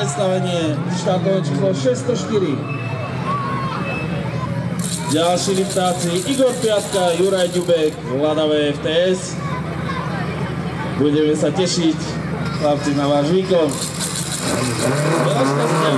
predstavenie štartové číslo 604. Ďalší liftáci Igor Piatka, Juraj Ďubek, Ladavé FTS. Budeme sa tešiť, chlapci, na váš výkon. Veľa šťastia.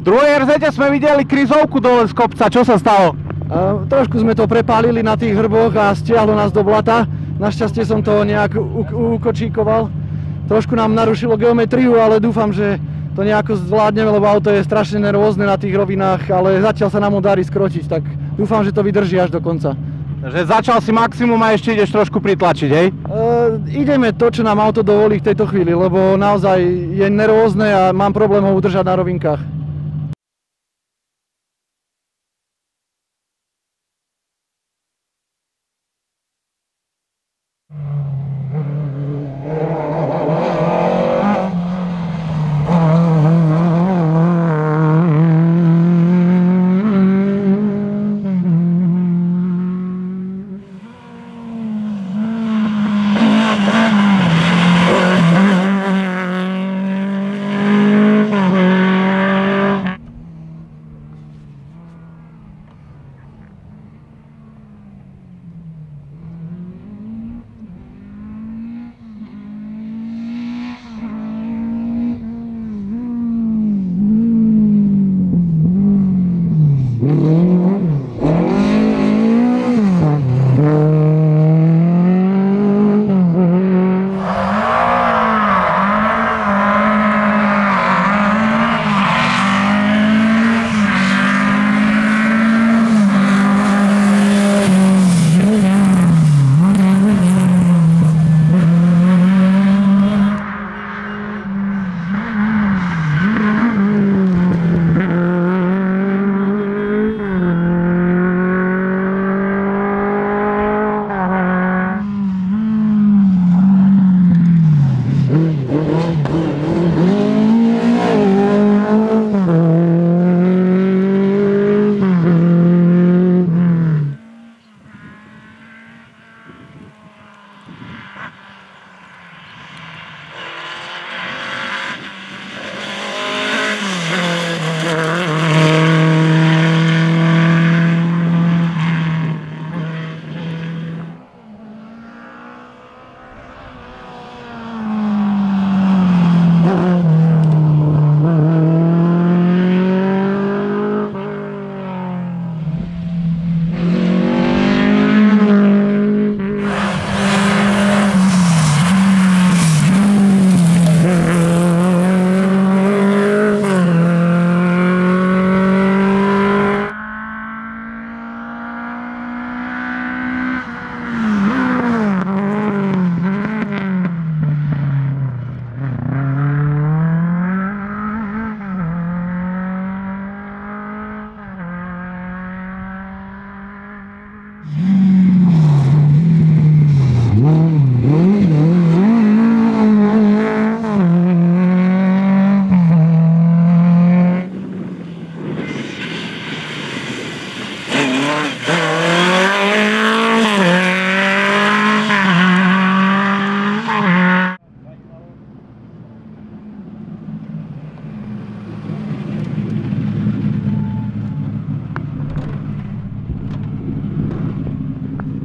V druhej RZ sme videli krízovku dole z kopca, čo sa stalo? Trošku sme to prepálili na tých hrboch a stiahlo nás do blata. Našťastie som to nejak ukočíkoval. Trošku nám narušilo geometriu, ale dúfam, že to nejako zvládneme, lebo auto je strašne nervózne na tých rovinách, ale zatiaľ sa nám ho darí skrotiť, tak dúfam, že to vydrží až do konca. Takže začal si maximum a ešte ideš trošku pritlačiť, hej? Ideme to, čo nám auto dovolí v tejto chvíli, lebo naozaj je nervózne a mám problém ho udržať na rovinkách.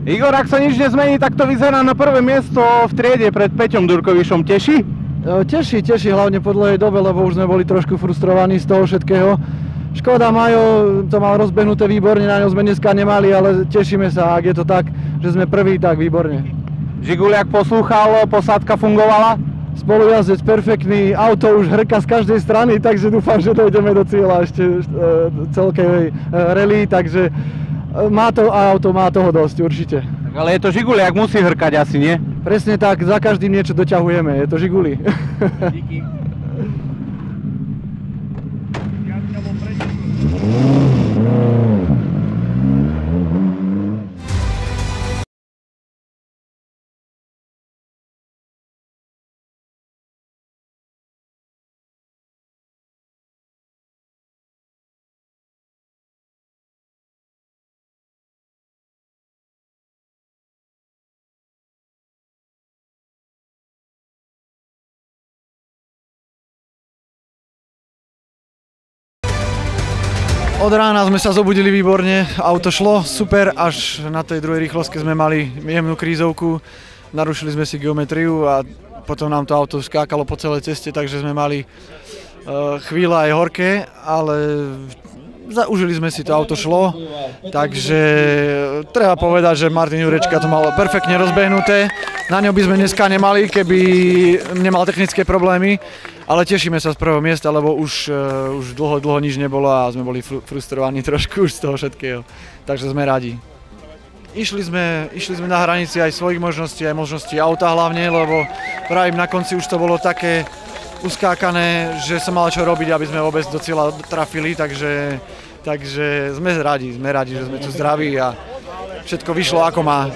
Igor, ak sa nič nezmení, tak to vyzerá na prvé miesto v triede pred Peťom Durkovišom. Teší? Teší hlavne po dlhej dobe, lebo už sme boli trošku frustrovaní z toho všetkého. Škoda, Majo to mal rozbehnuté výborne, na ňom sme dneska nemali, ale tešíme sa, ak je to tak, že sme prví, tak výborne. Žiguliak poslúchal, posádka fungovala? Spolujazdec perfektný, auto už hrka z každej strany, takže dúfam, že dojdeme do cieľa ešte celkej rally, takže auto má toho dosť, určite. Tak ale je to Žiguliak, musí hrkať asi, nie? Presne tak, za každým niečo doťahujeme, je to Žiguli. Díky. Od rána sme sa zobudili výborne, auto šlo super, až na tej druhej rýchlosti sme mali jemnú krízovku, narušili sme si geometriu a potom nám to auto skákalo po celej ceste, takže sme mali chvíľa aj horké, ale užili sme si, to auto šlo, takže treba povedať, že Martin Jurečka to mal perfektne rozbehnuté, na ňo by sme dneska nemali, keby nemal technické problémy. Ale tešíme sa z prvého miesta, lebo už dlho nič nebolo a sme boli frustrovaní trošku už z toho všetkého. Takže sme radi. Išli sme na hranici aj svojich možností, aj možností auta hlavne, lebo vravím, na konci už to bolo také uskákané, že som mal čo robiť, aby sme vôbec do cieľa trafili, takže sme radi, že sme tu zdraví a všetko vyšlo ako má.